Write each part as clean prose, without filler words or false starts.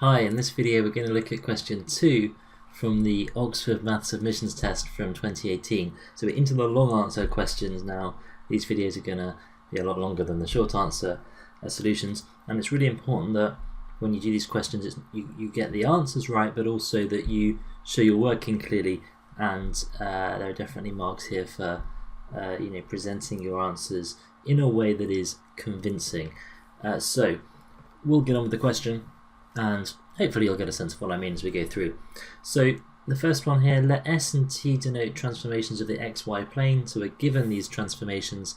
Hi, in this video we're going to look at question 2 from the Oxford Maths Submissions Test from 2018. So we're into the long answer questions now. These videos are going to be a lot longer than the short answer solutions, and it's really important that when you do these questions you get the answers right, but also that you show you're working clearly, and there are definitely marks here for presenting your answers in a way that is convincing. So we'll get on with the question, and hopefully you'll get a sense of what I mean as we go through. So the first one here, let S and T denote transformations of the XY plane. So we're given these transformations,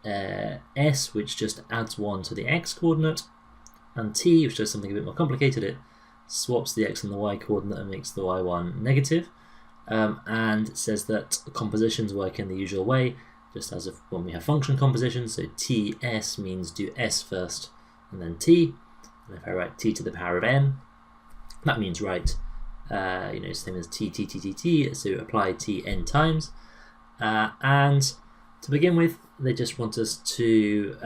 S, which just adds 1 to the X coordinate, and T, which does something a bit more complicated. It swaps the X and the Y coordinate and makes the Y one negative. And it says that compositions work in the usual way, just as if when we have function compositions. So TS means do S first and then T. And if I write t to the power of n, that means write, same as t, so apply t n times. And to begin with, they just want us to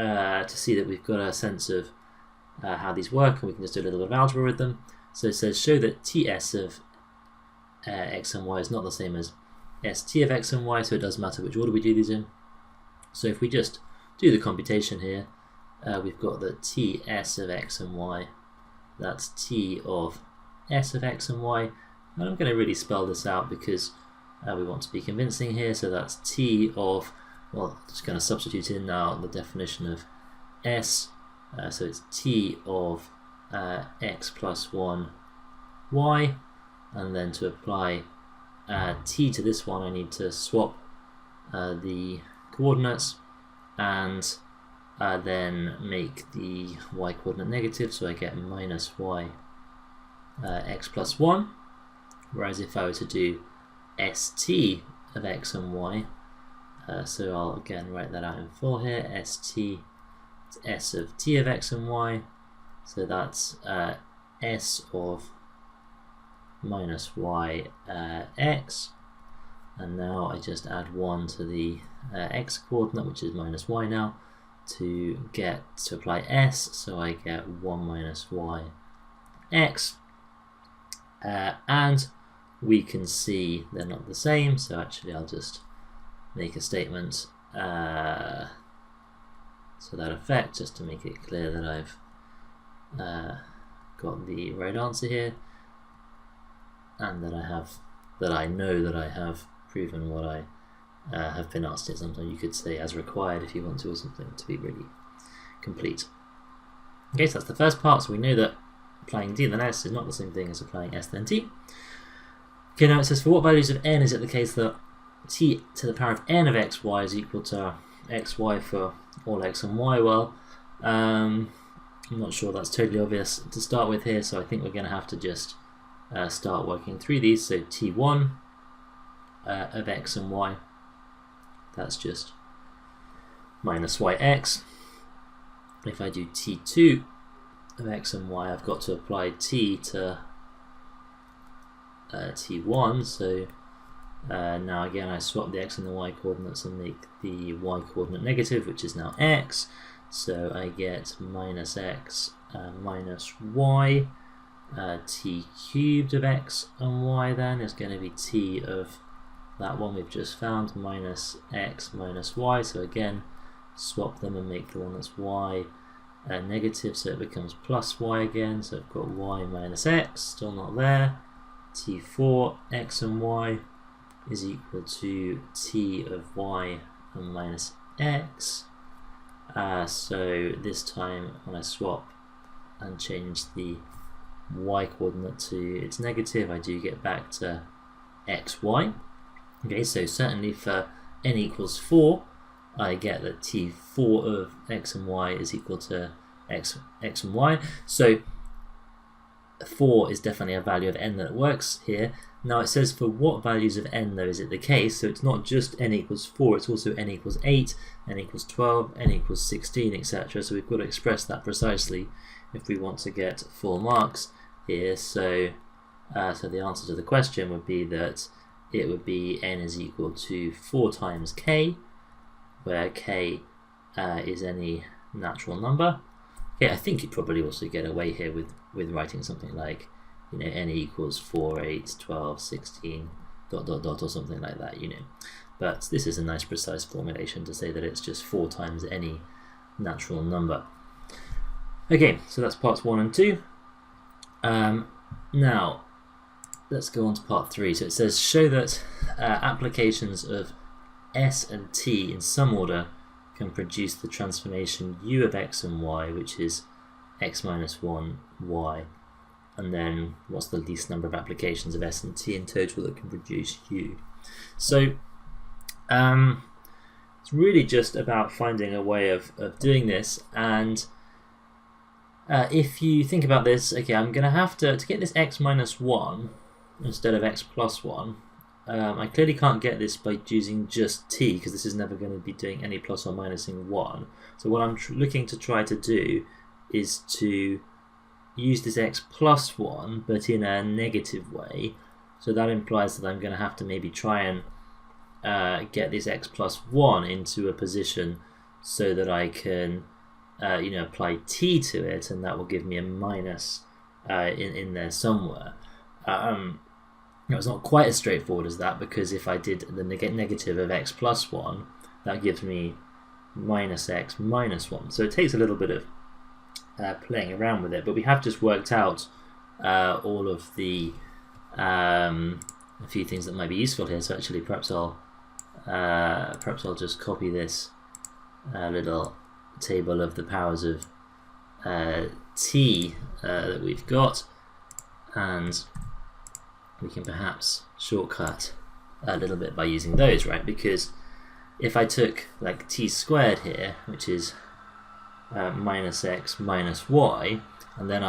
see that we've got a sense of how these work, and we can just do a little bit of algebra with them. So it says show that ts of x and y is not the same as st of x and y, so it doesn't matter which order we do these in. So if we just do the computation here, we've got the ts of x and y, that's t of s of x and y, and I'm going to really spell this out because we want to be convincing here. So that's t of, well, just going to substitute in now the definition of s, so it's t of x plus 1 y, and then to apply t to this one I need to swap the coordinates and then make the y coordinate negative, so I get minus y x plus 1, whereas if I were to do st of x and y, so I'll again write that out in full here, st, it's s of t of x and y, so that's s of minus y x, and now I just add 1 to the x coordinate, which is minus y now, to apply s, so I get 1 minus y x, and we can see they're not the same, so actually I'll just make a statement to that effect, just to make it clear that I've got the right answer here, and that I know that I have proven what I have been asked here. Sometimes you could say as required if you want to, or something to be really complete. Okay, so that's the first part. So we know that applying d then s is not the same thing as applying s then t. Okay, now it says for what values of n is it the case that t to the power of n of xy is equal to xy for all x and y? Well, I'm not sure that's totally obvious to start with here, so I think we're going to have to just start working through these. So t1 of x and y, that's just minus yx. If I do t2 of x and y, I've got to apply t to t1, so now again I swap the x and the y coordinates and make the y coordinate negative, which is now x, so I get minus x minus y. T cubed of x and y then is going to be t of that one we've just found, minus x minus y, so again swap them and make the one that's y negative, so it becomes plus y again, so I've got y minus x, still not there. T4 x and y is equal to t of y and minus x, so this time when I swap and change the y coordinate to its negative, I do get back to xy. Okay, so certainly for n equals 4, I get that t4 of x and y is equal to x and y. So 4 is definitely a value of n that works here. Now it says for what values of n though is it the case, so it's not just n equals 4, it's also n equals 8, n equals 12, n equals 16, etc. So we've got to express that precisely if we want to get full marks here. So the answer to the question would be that it would be n is equal to 4 times k, where k is any natural number. Yeah, I think you'd probably also get away here with writing something like, n equals 4, 8, 12, 16, ... or something like that, But this is a nice precise formulation to say that it's just 4 times any natural number. Okay, so that's parts 1 and 2. Now, let's go on to part 3. So it says, show that applications of S and T in some order can produce the transformation u of x and y, which is x minus 1 y. And then what's the least number of applications of S and T in total that can produce u? So it's really just about finding a way of doing this. And if you think about this, okay, I'm going to have to get this x minus 1 instead of x plus 1. I clearly can't get this by using just t, because this is never going to be doing any plus or minusing 1. So what I'm looking to try to do is to use this x plus 1, but in a negative way. So that implies that I'm going to have to maybe try and get this x plus 1 into a position so that I can apply t to it, and that will give me a minus in there somewhere. It's not quite as straightforward as that, because if I did the negative of x plus 1, that gives me minus x minus 1. So it takes a little bit of playing around with it, but we have just worked out all of the a few things that might be useful here. So actually, perhaps I'll just copy this little table of the powers of t that we've got, and we can perhaps shortcut a little bit by using those, right? Because if I took like t squared here, which is minus x minus y, and then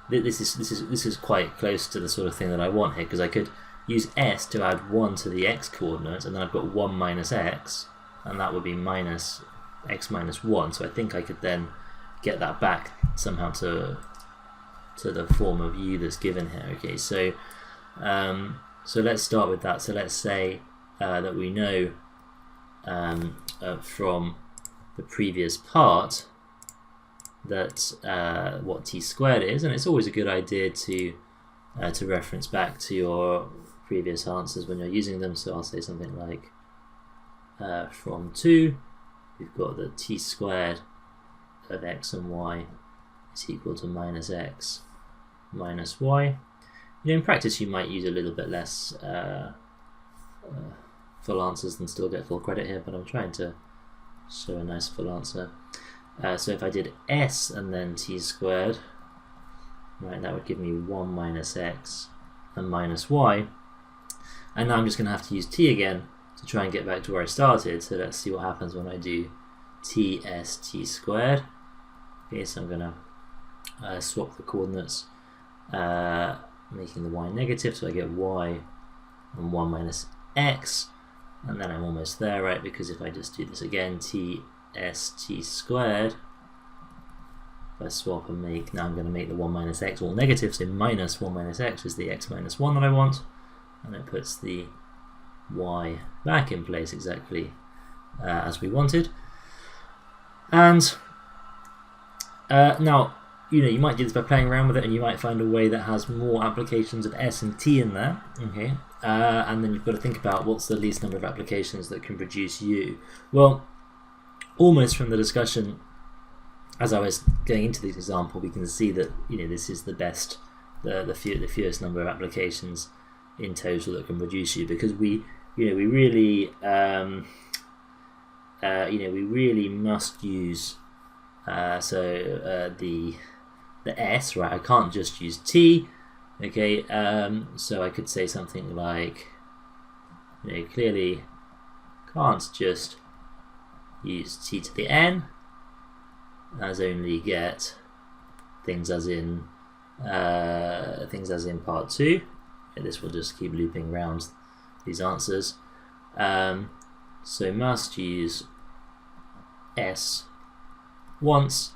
this is quite close to the sort of thing that I want here, because I could use s to add 1 to the x coordinate, and then I've got 1 minus x, and that would be minus x minus 1. So I think I could then get that back somehow to the form of u that's given here. Okay, so let's start with that. So let's say that we know from the previous part that what t squared is, and it's always a good idea to reference back to your previous answers when you're using them. So I'll say something like from 2, we've got that t squared of x and y is equal to minus x minus y. In practice, you might use a little bit less full answers and still get full credit here, but I'm trying to show a nice full answer. So if I did s and then t squared, right, that would give me 1 minus x and minus y. And now I'm just going to have to use t again to try and get back to where I started. So let's see what happens when I do ts t squared. Okay, so I'm going to swap the coordinates, making the y negative, so I get y and 1 minus x, and then I'm almost there, right? Because if I just do this again, t squared, if I swap and make, now I'm going to make the 1 minus x all negative, so minus 1 minus x is the x minus 1 that I want, and it puts the y back in place exactly as we wanted. And now, you might do this by playing around with it, and you might find a way that has more applications of s and t in there. Okay, and then you've got to think about what's the least number of applications that can produce u. Well, almost from the discussion as I was going into this example, we can see that this is the best, the fewest number of applications in total that can produce u, because we really must use the s, right? I can't just use t. Okay, so I could say something like, clearly can't just use t to the n, as only get things as in part 2. And this will just keep looping around these answers. So must use s once,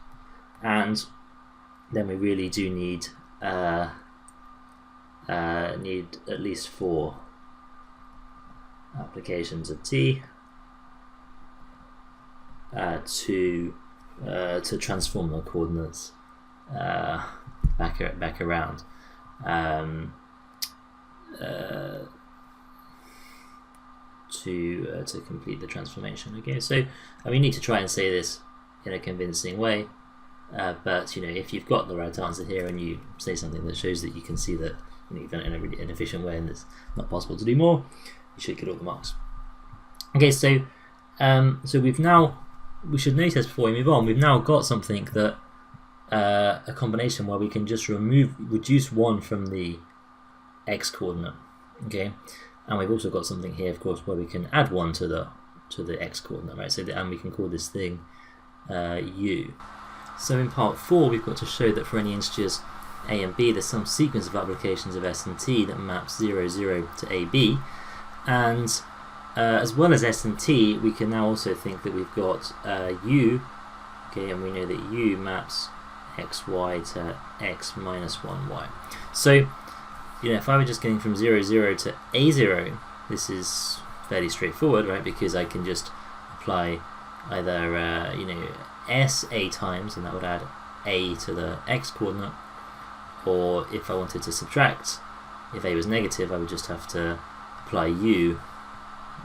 and then we really do need at least 4 applications of t to to transform the coordinates back around. To complete the transformation. Okay, so we need to try and say this in a convincing way, but if you've got the right answer here and you say something that shows that you can see that you've done it in a really inefficient way and it's not possible to do more, you should get all the marks. Okay, so we should notice before we move on, we've now got something that a combination where we can just reduce one from the x coordinate. Okay, and we've also got something here, of course, where we can add one to the x coordinate, right? So and we can call this thing u. So in part 4, we've got to show that for any integers a and b, there's some sequence of applications of s and t that maps 0, 0 to ab, and as well as s and t, we can now also think that we've got u. Okay, and we know that u maps xy to x minus 1y. So if I were just getting from 0, 0 to a0, this is fairly straightforward, right? Because I can just apply either s a times, and that would add a to the x coordinate, or if I wanted to subtract, if a was negative, I would just have to apply u,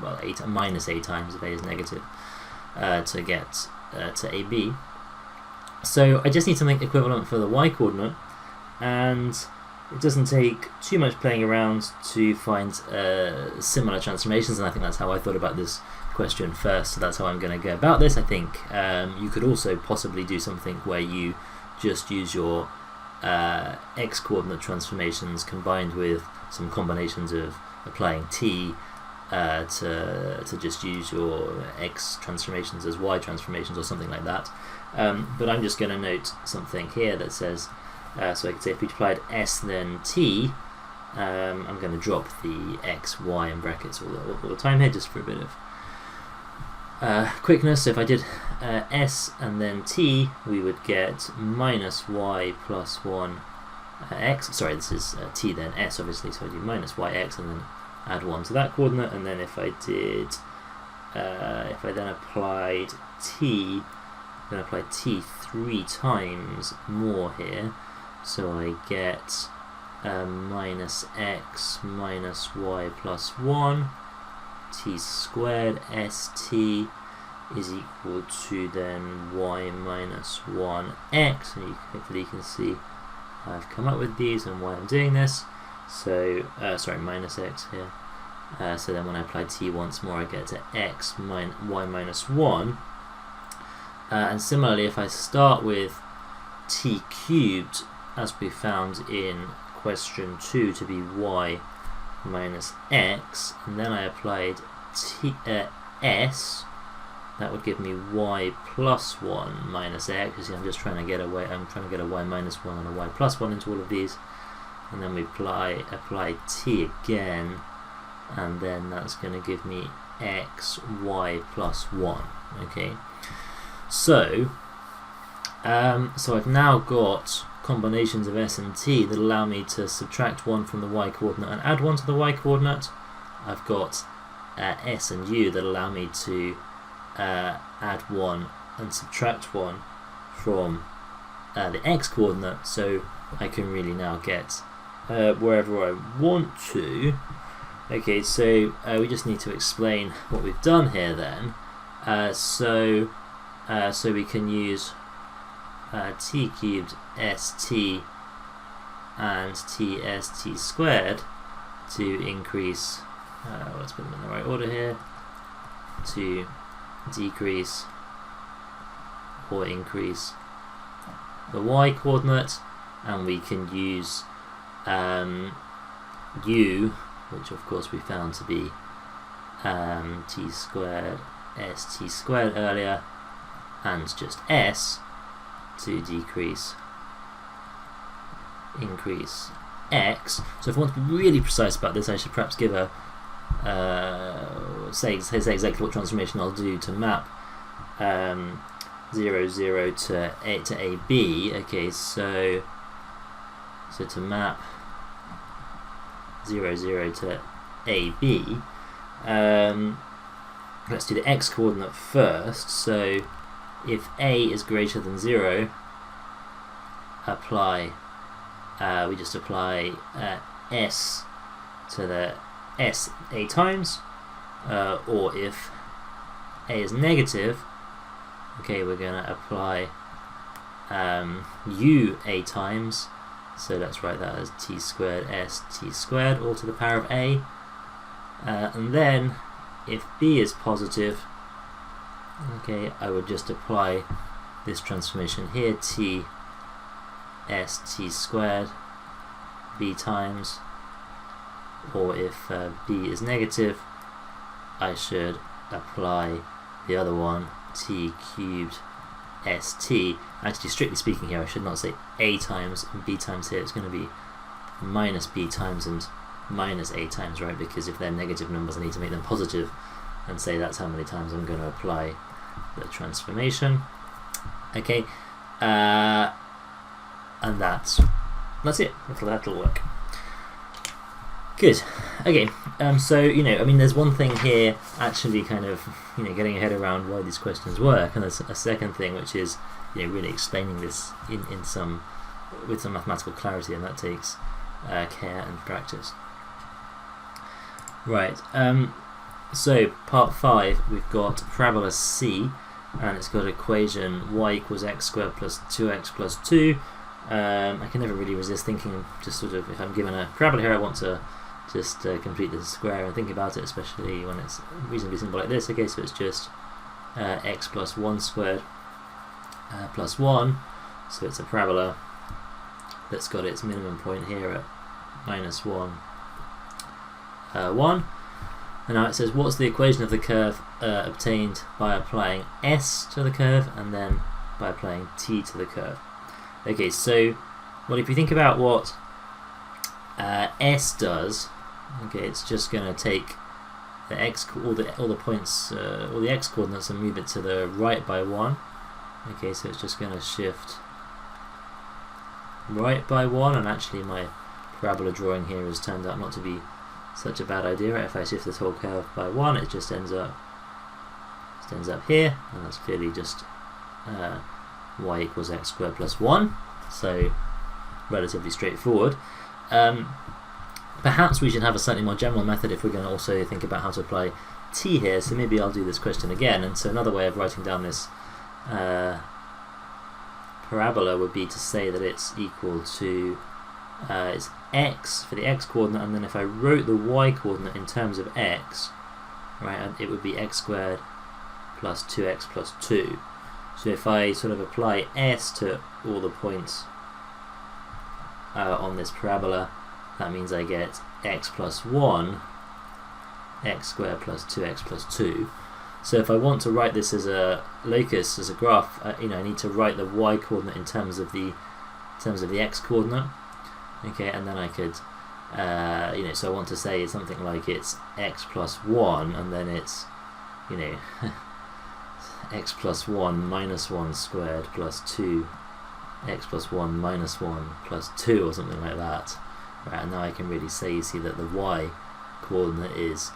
well, minus a times if a is negative, to get to ab. So I just need something equivalent for the y coordinate, and it doesn't take too much playing around to find similar transformations, and I think that's how I thought about this question first, so that's how I'm going to go about this. I think you could also possibly do something where you just use your x coordinate transformations combined with some combinations of applying t to just use your x transformations as y transformations or something like that. But I'm just going to note something here that says, so I could say if we applied s then t, I'm going to drop the x, y in brackets all the time here just for a bit of quickness. So if I did s and then t, we would get minus y plus 1 x. Sorry, this is t then s obviously, so I do minus yx and then add 1 to that coordinate, and then if I did, if I then applied t, I'm going to apply t 3 times more here, so I get minus x minus y plus 1 t squared st is equal to then y minus 1 x, and hopefully you can see I've come up with these and why I'm doing this. So sorry, minus x here. So then when I apply t once more, I get to x y minus 1. And similarly, if I start with t cubed, as we found in question 2 to be y minus x, and then I applied s, that would give me y plus 1 minus x. You see, I'm just trying to get a y minus 1 and a y plus 1 into all of these, and then we apply t again, and then that's going to give me x y plus 1. Okay, so I've now got combinations of s and t that allow me to subtract 1 from the y coordinate and add 1 to the y coordinate. I've got s and u that allow me to add 1 and subtract 1 from the x coordinate, so I can really now get wherever I want to. Okay, so we just need to explain what we've done here then. So we can use t cubed st and tst squared to increase, let's put them in the right order here, to decrease or increase the y coordinate, and we can use u, which of course we found to be t squared st squared earlier, and just s to increase x. So if I want to be really precise about this, I should perhaps give a say exactly what transformation I'll do to map 0, 0 to AB. Okay, so to map 0, 0 to AB, let's do the x coordinate first. So if a is greater than 0, we just apply s to the s a times, or if a is negative, okay, we're going to apply u a times, so let's write that as t squared s t squared all to the power of a, and then if b is positive, okay, I would just apply this transformation here, t s t squared b times, or if b is negative, I should apply the other one, t cubed st. Actually, strictly speaking here, I should not say a times and b times here. It's going to be minus b times and minus a times, right? Because if they're negative numbers, I need to make them positive and say that's how many times I'm going to apply the transformation. Okay, and that's it. That'll work. Good. Okay. So I mean, there's one thing here, actually, kind of getting your head around why these questions work, and there's a second thing, which is really explaining this with some mathematical clarity, and that takes care and practice. Right. So part 5, we've got parabola C, and it's got equation y equals x squared plus 2x plus 2. I can never really resist thinking, just sort of, if I'm given a parabola here, I want to just complete the square and think about it, especially when it's reasonably simple like this. Okay, so it's just x plus 1 squared plus 1, so it's a parabola that's got its minimum point here at minus 1, 1. And now it says, what's the equation of the curve obtained by applying s to the curve and then by applying t to the curve? Okay, so if you think about what s does, okay, it's just going to take the x, all the points, all the x coordinates, and move it to the right by 1. Okay, so it's just going to shift right by 1, and actually my parabola drawing here has turned out not to be such a bad idea. Right? If I shift this whole curve by 1, it just ends up here, and that's clearly just y equals x squared plus 1, so relatively straightforward. Perhaps we should have a slightly more general method if we're going to also think about how to apply t here, so maybe I'll do this question again. And so another way of writing down this parabola would be to say that it's equal to it's x for the x coordinate, and then if I wrote the y coordinate in terms of x, right, it would be x squared plus 2x plus 2. So if I sort of apply s to all the points on this parabola, that means I get x plus 1, x squared plus 2x plus 2. So if I want to write this as a locus, as a graph, I need to write the y coordinate in terms of the x coordinate. Okay, and then I could, so I want to say something like it's x plus 1, and then it's, x plus 1 minus 1 squared plus 2, x plus 1 minus 1 plus 2, or something like that. Right, and now I can really say, you see, that the y coordinate is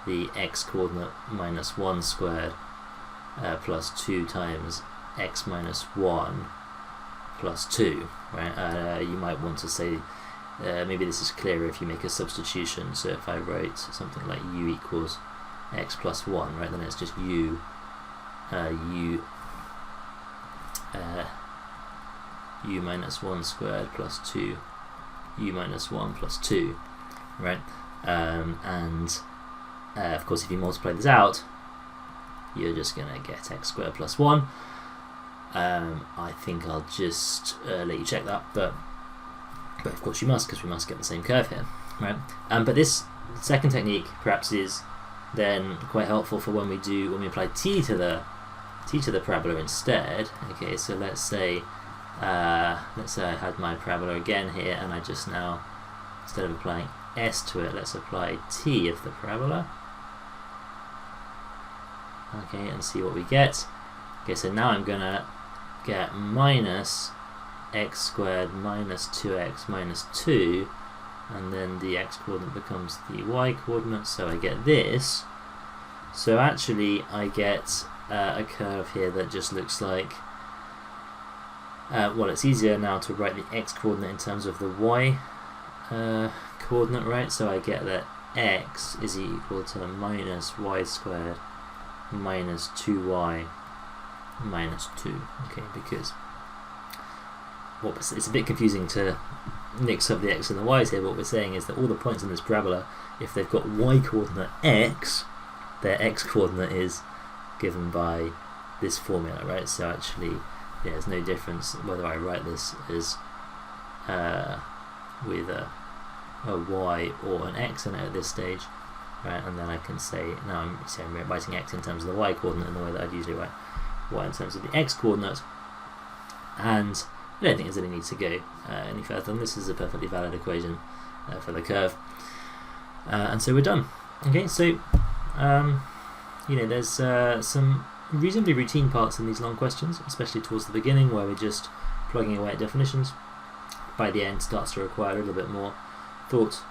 the x coordinate minus 1 squared plus 2 times x minus 1 plus 2. Right? You might want to say, maybe this is clearer if you make a substitution. So if I write something like u equals x plus 1, right, then it's just u minus 1 squared plus 2 u minus 1 plus 2, right? And of course, if you multiply this out, you're just going to get x squared plus 1. I think I'll just let you check that, but of course you must, because we must get the same curve here, right? But this second technique perhaps is then quite helpful for when we apply t to the parabola instead. Okay, so let's say I had my parabola again here, and I just now, instead of applying s to it, let's apply t of the parabola. Okay, and see what we get. Okay, so now I'm gonna get minus x squared minus 2x minus 2, and then the x coordinate becomes the y coordinate, so I get this. So actually I get a curve here that just looks like, well, it's easier now to write the x coordinate in terms of the y coordinate, right? So I get that x is equal to minus y squared minus 2y minus 2. Okay, because it's a bit confusing to mix up the x and the y's here, but what we're saying is that all the points in this parabola, if they've got y coordinate x, their x coordinate is given by this formula, right? So actually, yeah, there's no difference whether I write this as with a y or an x in it at this stage, right? And then I can say, now I'm writing x in terms of the y coordinate in the way that I'd usually write y in terms of the x coordinate, and I don't think there's any need to go any further, and this is a perfectly valid equation for the curve, and so we're done. Okay, so there's some reasonably routine parts in these long questions, especially towards the beginning where we're just plugging away at definitions. By the end, starts to require a little bit more thought,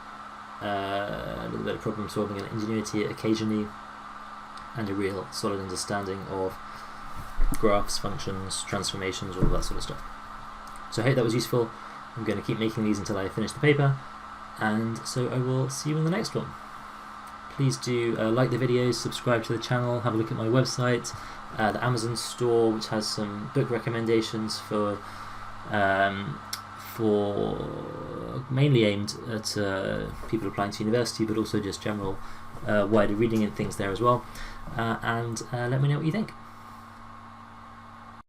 a little bit of problem solving and ingenuity occasionally, and a real solid understanding of graphs, functions, transformations, all of that sort of stuff. So I hope that was useful. I'm going to keep making these until I finish the paper, and so I will see you in the next one. Please do like the videos, subscribe to the channel, have a look at my website, the Amazon store, which has some book recommendations for mainly aimed at people applying to university, but also just general wider reading and things there as well. And let me know what you think.